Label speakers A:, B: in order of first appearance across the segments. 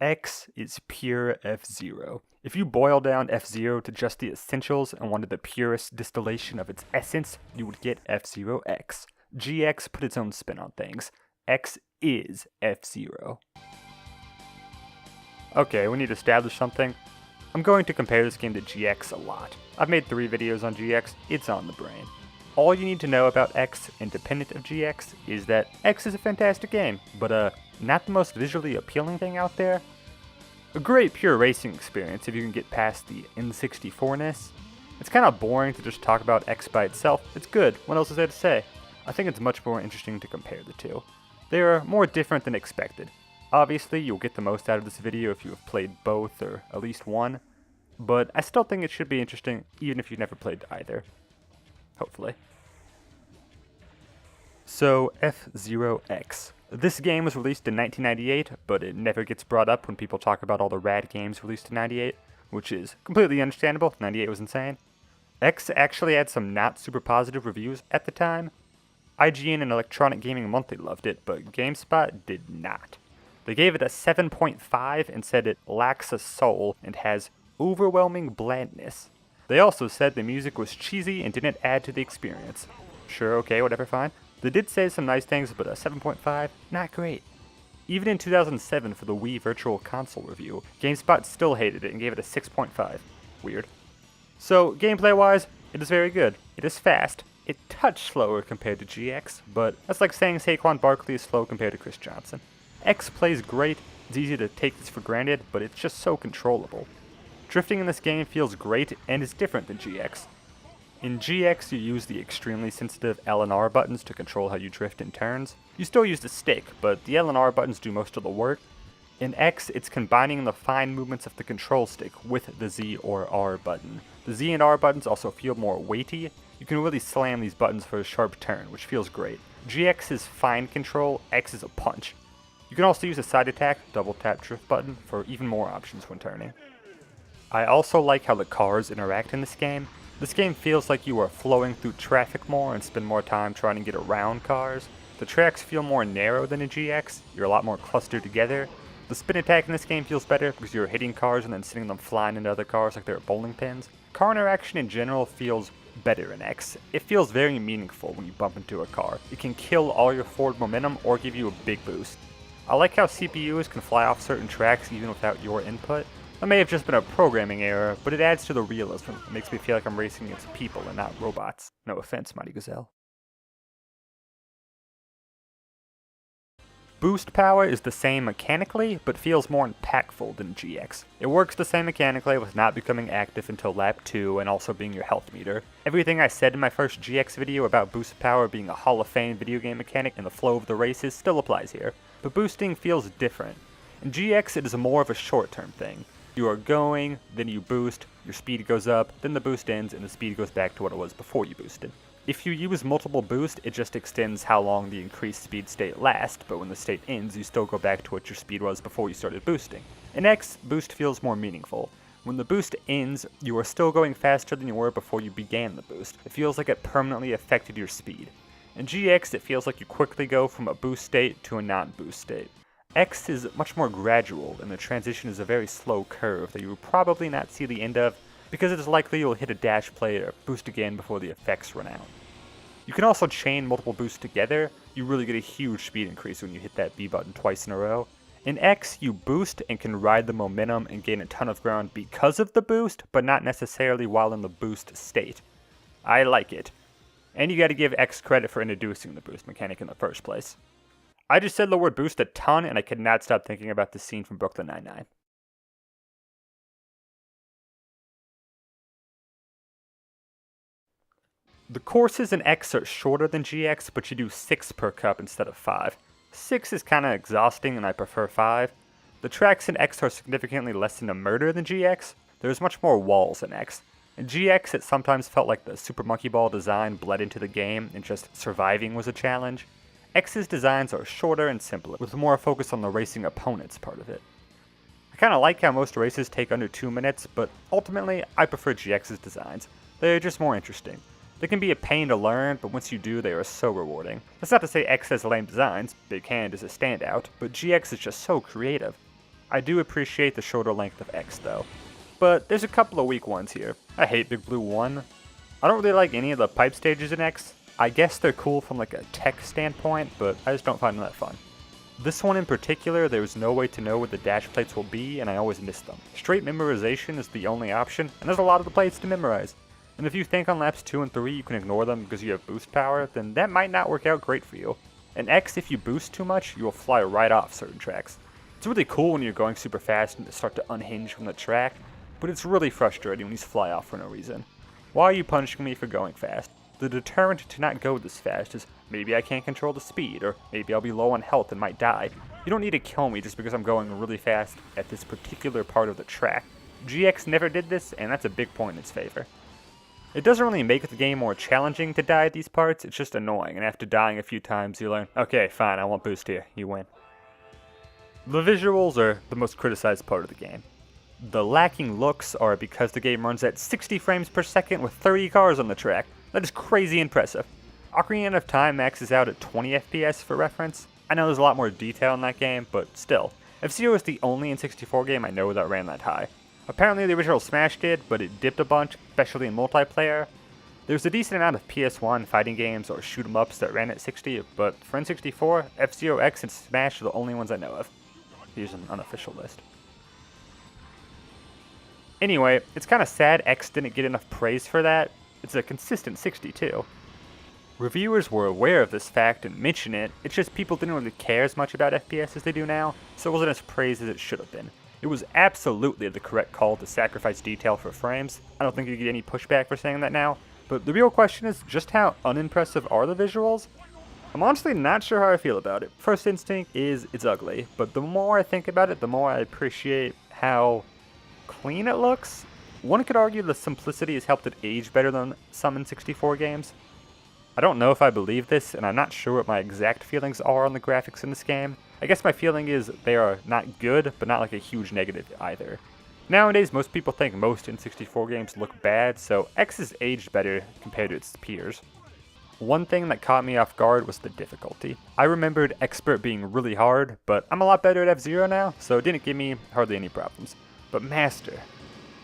A: X is pure F-Zero. If you boil down F-Zero to just the essentials and wanted the purest distillation of its essence, you would get F-Zero X. GX put its own spin on things. X is F-Zero. Okay, we need to establish something. I'm going to compare this game to GX a lot. I've made 3 videos on GX, it's on the brain. All you need to know about X, independent of GX, is that X is a fantastic game, but not the most visually appealing thing out there. A great pure racing experience if you can get past the N64-ness. It's kind of boring to just talk about X by itself. It's good, what else is there to say? I think it's much more interesting to compare the two. They are more different than expected. Obviously, you'll get the most out of this video if you have played both or at least one, but I still think it should be interesting even if you've never played either. Hopefully. So, F-Zero X. This game was released in 1998, but it never gets brought up when people talk about all the rad games released in 98, which is completely understandable. 98 was insane. X actually had some not super positive reviews at the time. IGN and Electronic Gaming Monthly loved it, but GameSpot did not. They gave it a 7.5 and said it lacks a soul and has overwhelming blandness. They also said the music was cheesy and didn't add to the experience. Sure, okay, whatever, fine. They did say some nice things, but a 7.5, not great. Even in 2007 for the Wii Virtual Console review, GameSpot still hated it and gave it a 6.5. Weird. So, gameplay-wise, it is very good. It is fast. It touched slower compared to GX, but that's like saying Saquon Barkley is slow compared to Chris Johnson. X plays great, it's easy to take this for granted, but it's just so controllable. Drifting in this game feels great and is different than GX. In GX, you use the extremely sensitive L and R buttons to control how you drift in turns. You still use the stick, but the L and R buttons do most of the work. In X, it's combining the fine movements of the control stick with the Z or R button. The Z and R buttons also feel more weighty. You can really slam these buttons for a sharp turn, which feels great. GX is fine control, X is a punch. You can also use a side attack, double tap drift button, for even more options when turning. I also like how the cars interact in this game. This game feels like you are flowing through traffic more and spend more time trying to get around cars. The tracks feel more narrow than in GX, you're a lot more clustered together. The spin attack in this game feels better because you're hitting cars and then sending them flying into other cars like they're bowling pins. Car interaction in general feels better in X. It feels very meaningful when you bump into a car. It can kill all your forward momentum or give you a big boost. I like how CPUs can fly off certain tracks even without your input. That may have just been a programming error, but it adds to the realism. It makes me feel like I'm racing against people and not robots. No offense, Mighty Gazelle. Boost power is the same mechanically, but feels more impactful than GX. It works the same mechanically with not becoming active until lap 2 and also being your health meter. Everything I said in my first GX video about boost power being a Hall of Fame video game mechanic and the flow of the races still applies here, but boosting feels different. In GX it is more of a short-term thing. You are going, then you boost, your speed goes up, then the boost ends and the speed goes back to what it was before you boosted. If you use multiple boosts, it just extends how long the increased speed state lasts, but when the state ends, you still go back to what your speed was before you started boosting. In X, boost feels more meaningful. When the boost ends, you are still going faster than you were before you began the boost. It feels like it permanently affected your speed. In GX, it feels like you quickly go from a boost state to a non-boost state. X is much more gradual, and the transition is a very slow curve that you will probably not see the end of, because it is likely you'll hit a dash plate or boost again before the effects run out. You can also chain multiple boosts together. You really get a huge speed increase when you hit that B button twice in a row. In X, you boost and can ride the momentum and gain a ton of ground because of the boost, but not necessarily while in the boost state. I like it. And you gotta give X credit for introducing the boost mechanic in the first place. I just said the word boost a ton, and I could not stop thinking about this scene from Brooklyn Nine-Nine. The courses in X are shorter than GX, but you do 6 per cup instead of 5. 6 is kinda exhausting, and I prefer 5. The tracks in X are significantly less in a murder than GX. There's much more walls in X. In GX, it sometimes felt like the Super Monkey Ball design bled into the game, and just surviving was a challenge. X's designs are shorter and simpler, with more focus on the racing opponents part of it. I kinda like how most races take under 2 minutes, but ultimately, I prefer GX's designs. They're just more interesting. They can be a pain to learn, but once you do, they are so rewarding. That's not to say X has lame designs, Big Hand is a standout, but GX is just so creative. I do appreciate the shorter length of X though. But there's a couple of weak ones here. I hate Big Blue 1. I don't really like any of the pipe stages in X. I guess they're cool from like a tech standpoint, but I just don't find them that fun. This one in particular, there was no way to know where the dash plates will be, and I always miss them. Straight memorization is the only option, and there's a lot of the plates to memorize. And if you think on laps 2 and 3 you can ignore them because you have boost power, then that might not work out great for you. In X, if you boost too much, you will fly right off certain tracks. It's really cool when you're going super fast and start to unhinge from the track, but it's really frustrating when you fly off for no reason. Why are you punishing me for going fast? The deterrent to not go this fast is maybe I can't control the speed, or maybe I'll be low on health and might die. You don't need to kill me just because I'm going really fast at this particular part of the track. GX never did this, and that's a big point in its favor. It doesn't really make the game more challenging to die at these parts, it's just annoying, and after dying a few times you learn, okay, fine, I won't boost here, you win. The visuals are the most criticized part of the game. The lacking looks are because the game runs at 60 frames per second with 30 cars on the track. That is crazy impressive. Ocarina of Time maxes out at 20 FPS for reference. I know there's a lot more detail in that game, but still. F-Zero is the only N64 game I know that ran that high. Apparently the original Smash did, but it dipped a bunch, especially in multiplayer. There's a decent amount of PS1 fighting games or shoot 'em ups that ran at 60, but for N64, F-Zero X and Smash are the only ones I know of. Here's an unofficial list. Anyway, it's kinda sad X didn't get enough praise for that. It's a consistent 62. Reviewers were aware of this fact and mention it, it's just people didn't really care as much about FPS as they do now, so it wasn't as praised as it should have been. It was absolutely the correct call to sacrifice detail for frames. I don't think you get any pushback for saying that now, but the real question is just how unimpressive are the visuals? I'm honestly not sure how I feel about it. First instinct is it's ugly, but the more I think about it, the more I appreciate how clean it looks. One could argue the simplicity has helped it age better than some N64 games. I don't know if I believe this, and I'm not sure what my exact feelings are on the graphics in this game. I guess my feeling is they are not good, but not like a huge negative either. Nowadays, most people think most N64 games look bad, so X is aged better compared to its peers. One thing that caught me off guard was the difficulty. I remembered Expert being really hard, but I'm a lot better at F-Zero now, so it didn't give me hardly any problems. But Master,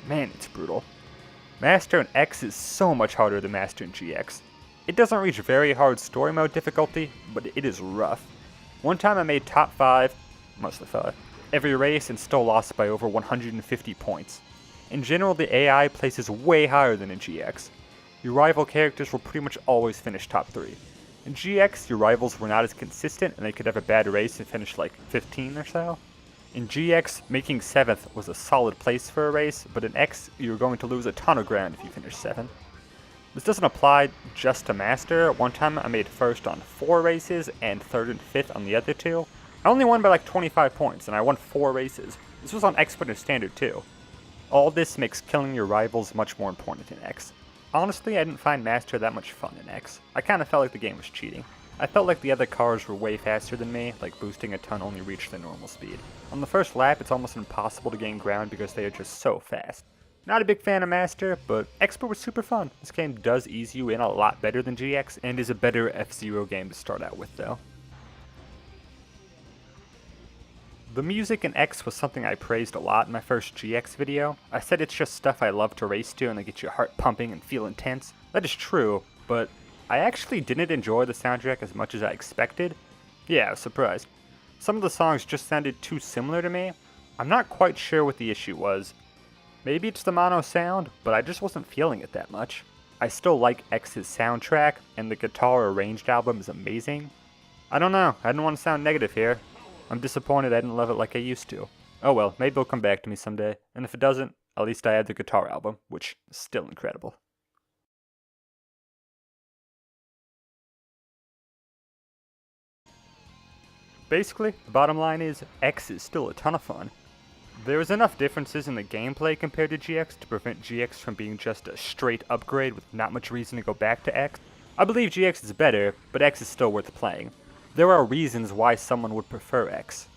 A: man, it's brutal. Master in X is so much harder than Master in GX. It doesn't reach very hard story mode difficulty, but it is rough. One time I made top 5, mostly 5, every race and still lost by over 150 points. In general, the AI places way higher than in GX. Your rival characters will pretty much always finish top 3. In GX, your rivals were not as consistent and they could have a bad race and finish like 15 or so. In GX, making 7th was a solid place for a race, but in X, you were going to lose a ton of ground if you finished 7th. This doesn't apply just to Master. One time I made 1st on 4 races and 3rd and 5th on the other 2. I only won by like 25 points and I won 4 races. This was on Expert and Standard too. All this makes killing your rivals much more important in X. Honestly, I didn't find Master that much fun in X. I kinda felt like the game was cheating. I felt like the other cars were way faster than me, like boosting a ton only reached their normal speed. On the first lap, it's almost impossible to gain ground because they are just so fast. Not a big fan of Master, but Expert was super fun. This game does ease you in a lot better than GX, and is a better F-Zero game to start out with though. The music in X was something I praised a lot in my first GX video. I said it's just stuff I love to race to and they get your heart pumping and feel intense. That is true, but I actually didn't enjoy the soundtrack as much as I expected. Yeah, I was surprised. Some of the songs just sounded too similar to me. I'm not quite sure what the issue was. Maybe it's the mono sound, but I just wasn't feeling it that much. I still like X's soundtrack, and the guitar arranged album is amazing. I don't know, I didn't want to sound negative here. I'm disappointed I didn't love it like I used to. Oh well, maybe it'll come back to me someday, and if it doesn't, at least I had the guitar album, which is still incredible. Basically, the bottom line is, X is still a ton of fun. There is enough differences in the gameplay compared to GX to prevent GX from being just a straight upgrade with not much reason to go back to X. I believe GX is better, but X is still worth playing. There are reasons why someone would prefer X.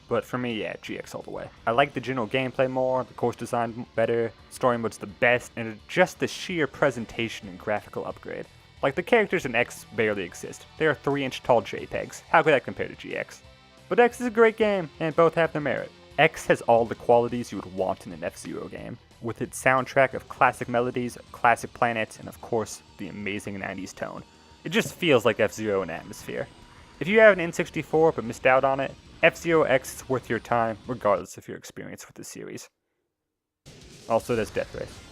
A: But for me, yeah, GX all the way. I like the general gameplay more, the course design better, story mode's the best, and just the sheer presentation and graphical upgrade. Like, the characters in X barely exist. They are 3-inch tall JPEGs. How could that compare to GX? But X is a great game, and both have their merit. X has all the qualities you would want in an F-Zero game, with its soundtrack of classic melodies, classic planets, and of course, the amazing 90s tone. It just feels like F-Zero in atmosphere. If you have an N64 but missed out on it, F-Zero X is worth your time, regardless of your experience with the series. Also, there's Death Race.